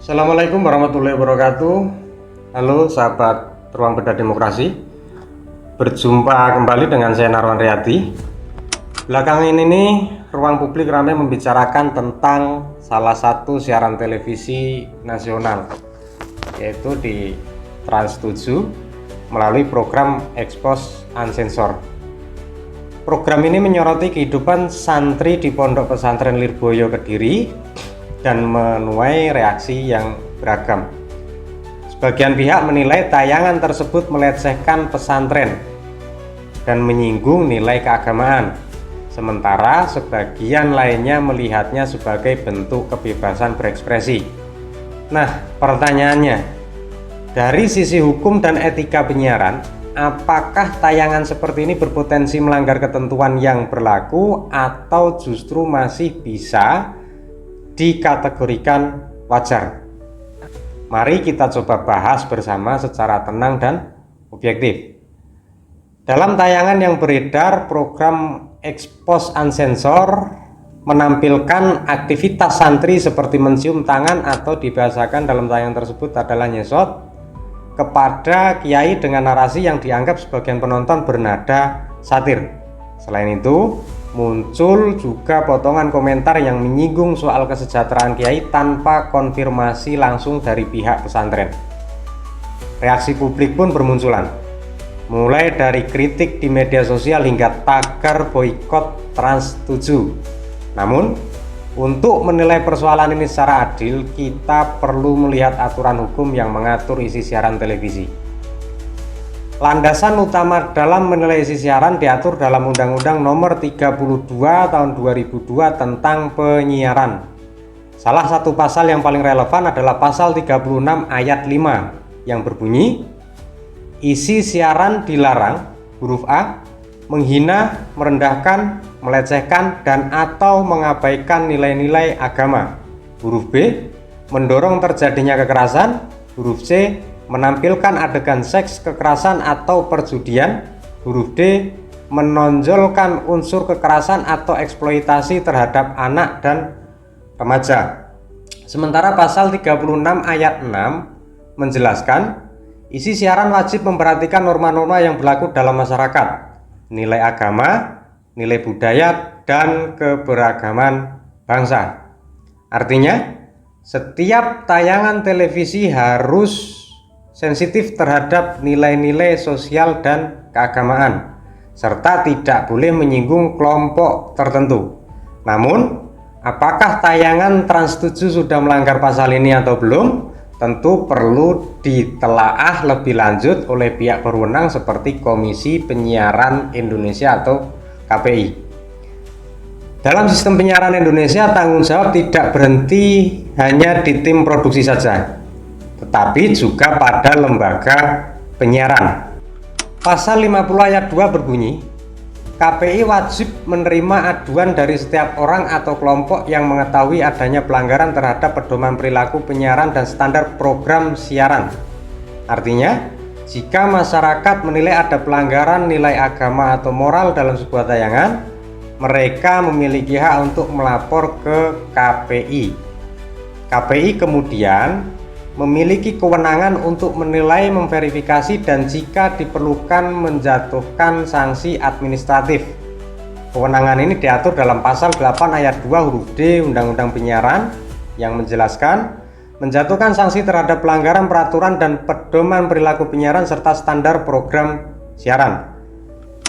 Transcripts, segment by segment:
Assalamualaikum warahmatullahi wabarakatuh. Halo sahabat Ruang Beda Demokrasi. Berjumpa kembali dengan saya Narwan Riyadi. Belakangan ini ruang publik ramai membicarakan tentang salah satu siaran televisi nasional, yaitu di Trans 7 melalui program Expose Unsensor. Program ini menyoroti kehidupan santri di Pondok Pesantren Lirboyo Kediri dan menuai reaksi yang beragam. Sebagian pihak menilai tayangan tersebut melecehkan pesantren dan menyinggung nilai keagamaan, sementara sebagian lainnya melihatnya sebagai bentuk kebebasan berekspresi. Nah, pertanyaannya, dari sisi hukum dan etika penyiaran, apakah tayangan seperti ini berpotensi melanggar ketentuan yang berlaku atau justru masih bisa dikategorikan wajar? Mari kita coba bahas bersama secara tenang dan objektif. Dalam tayangan yang beredar, program Expose Unsensor menampilkan aktivitas santri seperti mencium tangan atau dibahasakan dalam tayangan tersebut adalah nyesot kepada kiai dengan narasi yang dianggap sebagian penonton bernada satir. Selain itu, muncul juga potongan komentar yang menyinggung soal kesejahteraan kiai tanpa konfirmasi langsung dari pihak pesantren. Reaksi publik pun bermunculan, mulai dari kritik di media sosial hingga tagar boikot Trans 7. Namun, untuk menilai persoalan ini secara adil, kita perlu melihat aturan hukum yang mengatur isi siaran televisi. Landasan utama dalam menilai isi siaran diatur dalam Undang-Undang Nomor 32 Tahun 2002 tentang penyiaran. Salah satu pasal yang paling relevan adalah pasal 36 ayat 5 yang berbunyi, isi siaran dilarang, huruf A, menghina, merendahkan, melecehkan, dan atau mengabaikan nilai-nilai agama, huruf B, mendorong terjadinya kekerasan, huruf C, menampilkan adegan seks, kekerasan atau perjudian, huruf D, menonjolkan unsur kekerasan atau eksploitasi terhadap anak dan remaja. Sementara pasal 36 ayat 6 menjelaskan, isi siaran wajib memperhatikan norma-norma yang berlaku dalam masyarakat, nilai agama, nilai budaya, dan keberagaman bangsa. Artinya, setiap tayangan televisi harus sensitif terhadap nilai-nilai sosial dan keagamaan, serta tidak boleh menyinggung kelompok tertentu. Namun, apakah tayangan Trans 7 sudah melanggar pasal ini atau belum? Tentu perlu ditelaah lebih lanjut oleh pihak berwenang seperti Komisi Penyiaran Indonesia atau KPI. Dalam sistem penyiaran Indonesia, tanggung jawab tidak berhenti hanya di tim produksi saja, tetapi juga pada lembaga penyiaran. Pasal 50 ayat 2 berbunyi, KPI wajib menerima aduan dari setiap orang atau kelompok yang mengetahui adanya pelanggaran terhadap pedoman perilaku penyiaran dan standar program siaran. Artinya, jika masyarakat menilai ada pelanggaran nilai agama atau moral dalam sebuah tayangan, mereka memiliki hak untuk melapor ke KPI. KPI kemudian memiliki kewenangan untuk menilai, memverifikasi, dan jika diperlukan menjatuhkan sanksi administratif. Kewenangan ini diatur dalam pasal 8 ayat 2 huruf D Undang-Undang Penyiaran yang menjelaskan menjatuhkan sanksi terhadap pelanggaran peraturan dan pedoman perilaku penyiaran serta standar program siaran.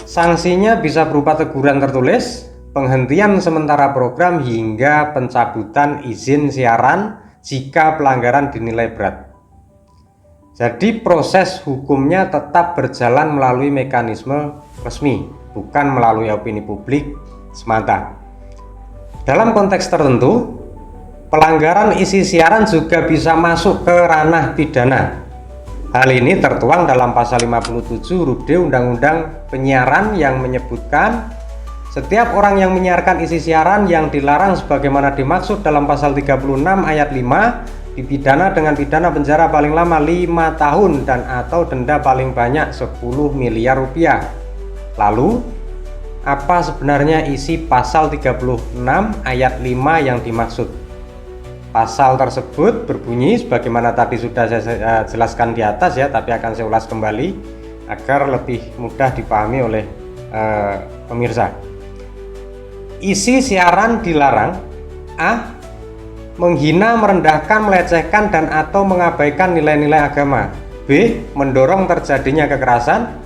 Sanksinya bisa berupa teguran tertulis, penghentian sementara program, hingga pencabutan izin siaran jika pelanggaran dinilai berat. Jadi proses hukumnya tetap berjalan melalui mekanisme resmi, bukan melalui opini publik semata. Dalam konteks tertentu, pelanggaran isi siaran juga bisa masuk ke ranah pidana. Hal ini tertuang dalam pasal 57 huruf D Undang-Undang Penyiaran yang menyebutkan setiap orang yang menyiarkan isi siaran yang dilarang sebagaimana dimaksud dalam pasal 36 ayat 5 dipidana dengan pidana penjara paling lama 5 tahun dan atau denda paling banyak 10 miliar rupiah. Lalu, apa sebenarnya isi pasal 36 ayat 5 yang dimaksud? Pasal tersebut berbunyi sebagaimana tadi sudah saya jelaskan di atas ya, tapi akan saya ulas kembali agar lebih mudah dipahami oleh pemirsa. Isi siaran dilarang: A. Menghina, merendahkan, melecehkan, dan atau mengabaikan nilai-nilai agama. B. Mendorong terjadinya kekerasan.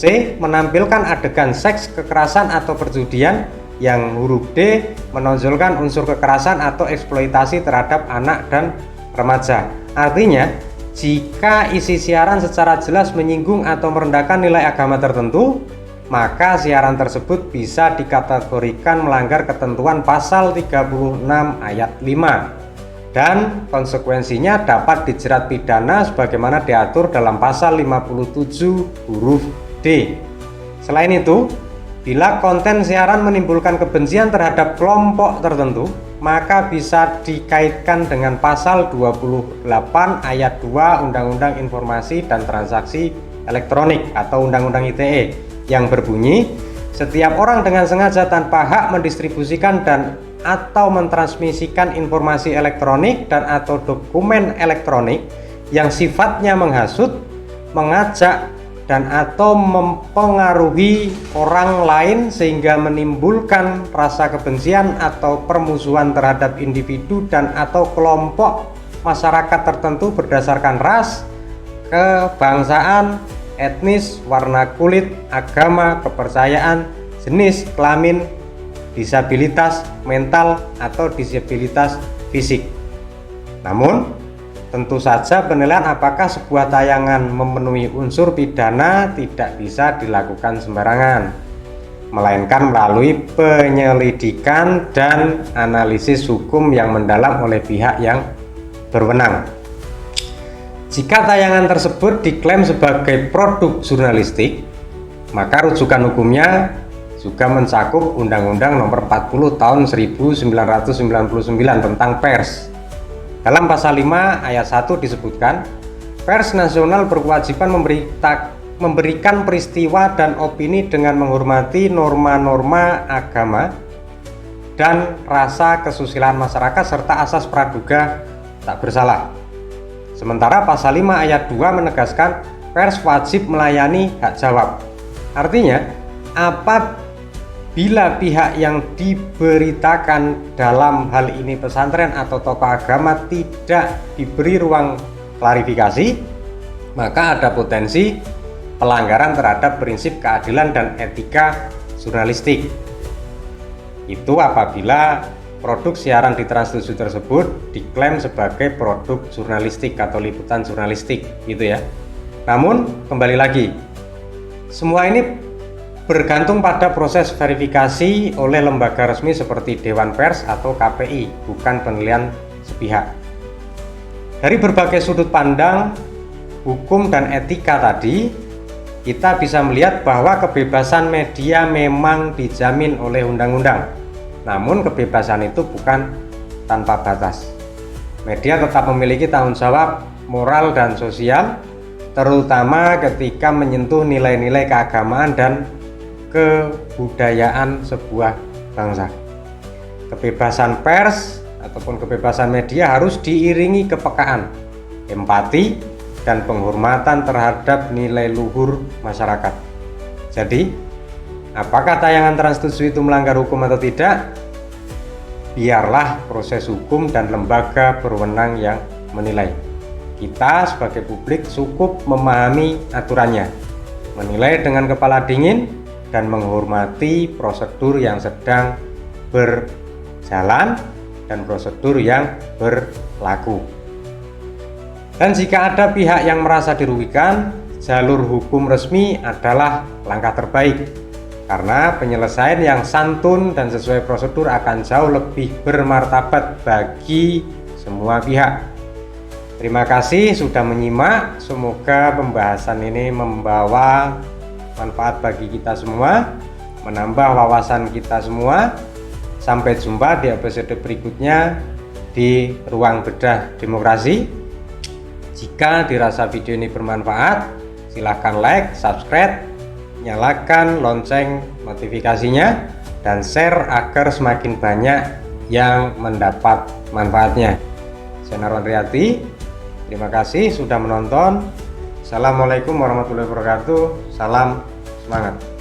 C. Menampilkan adegan seks, kekerasan, atau perjudian. Yang huruf D. Menonjolkan unsur kekerasan atau eksploitasi terhadap anak dan remaja. Artinya, jika isi siaran secara jelas menyinggung atau merendahkan nilai agama tertentu, maka siaran tersebut bisa dikategorikan melanggar ketentuan pasal 36 ayat 5 dan konsekuensinya dapat dijerat pidana sebagaimana diatur dalam pasal 57 huruf D. Selain itu, bila konten siaran menimbulkan kebencian terhadap kelompok tertentu, maka bisa dikaitkan dengan pasal 28 ayat 2 Undang-Undang Informasi dan Transaksi Elektronik atau Undang-Undang ITE yang berbunyi, setiap orang dengan sengaja tanpa hak mendistribusikan dan atau mentransmisikan informasi elektronik dan atau dokumen elektronik yang sifatnya menghasut, mengajak, dan atau mempengaruhi orang lain sehingga menimbulkan rasa kebencian atau permusuhan terhadap individu dan atau kelompok masyarakat tertentu berdasarkan ras, kebangsaan, etnis, warna kulit, agama, kepercayaan, jenis kelamin, disabilitas mental atau disabilitas fisik. Namun, tentu saja penilaian apakah sebuah tayangan memenuhi unsur pidana tidak bisa dilakukan sembarangan, melainkan melalui penyelidikan dan analisis hukum yang mendalam oleh pihak yang berwenang. Jika tayangan tersebut diklaim sebagai produk jurnalistik, maka rujukan hukumnya juga mencakup Undang-Undang Nomor 40 Tahun 1999 tentang pers. Dalam pasal 5 ayat 1 disebutkan, pers nasional berkewajiban memberikan peristiwa dan opini dengan menghormati norma-norma agama dan rasa kesusilaan masyarakat serta asas praduga tak bersalah. Sementara pasal 5 ayat 2 menegaskan pers wajib melayani hak jawab. Artinya, apabila pihak yang diberitakan dalam hal ini pesantren atau tokoh agama tidak diberi ruang klarifikasi, maka ada potensi pelanggaran terhadap prinsip keadilan dan etika jurnalistik. Itu apabila produk siaran di Trans 7 tersebut diklaim sebagai produk jurnalistik atau liputan jurnalistik, gitu ya. Namun, kembali lagi, semua ini bergantung pada proses verifikasi oleh lembaga resmi seperti Dewan Pers atau KPI, bukan penilaian sepihak. Dari berbagai sudut pandang hukum dan etika tadi, kita bisa melihat bahwa kebebasan media memang dijamin oleh undang-undang. Namun kebebasan itu bukan tanpa batas. Media tetap memiliki tanggung jawab moral dan sosial, terutama ketika menyentuh nilai-nilai keagamaan dan kebudayaan sebuah bangsa. Kebebasan pers ataupun kebebasan media harus diiringi kepekaan, empati, dan penghormatan terhadap nilai luhur masyarakat. Jadi, apakah tayangan Trans 7 itu melanggar hukum atau tidak? Biarlah proses hukum dan lembaga berwenang yang menilai. Kita sebagai publik cukup memahami aturannya, menilai dengan kepala dingin, dan menghormati prosedur yang sedang berjalan dan prosedur yang berlaku. Dan jika ada pihak yang merasa dirugikan, jalur hukum resmi adalah langkah terbaik, karena penyelesaian yang santun dan sesuai prosedur akan jauh lebih bermartabat bagi semua pihak. Terima kasih sudah menyimak, semoga pembahasan ini membawa manfaat bagi kita semua, menambah wawasan kita semua. Sampai jumpa di episode berikutnya di Ruang Bedah Demokrasi. Jika dirasa video ini bermanfaat, silahkan like, subscribe, nyalakan lonceng notifikasinya, dan share agar semakin banyak yang mendapat manfaatnya. Saya Narwan Riyadi. Terima kasih sudah menonton. Assalamualaikum warahmatullahi wabarakatuh. Salam semangat.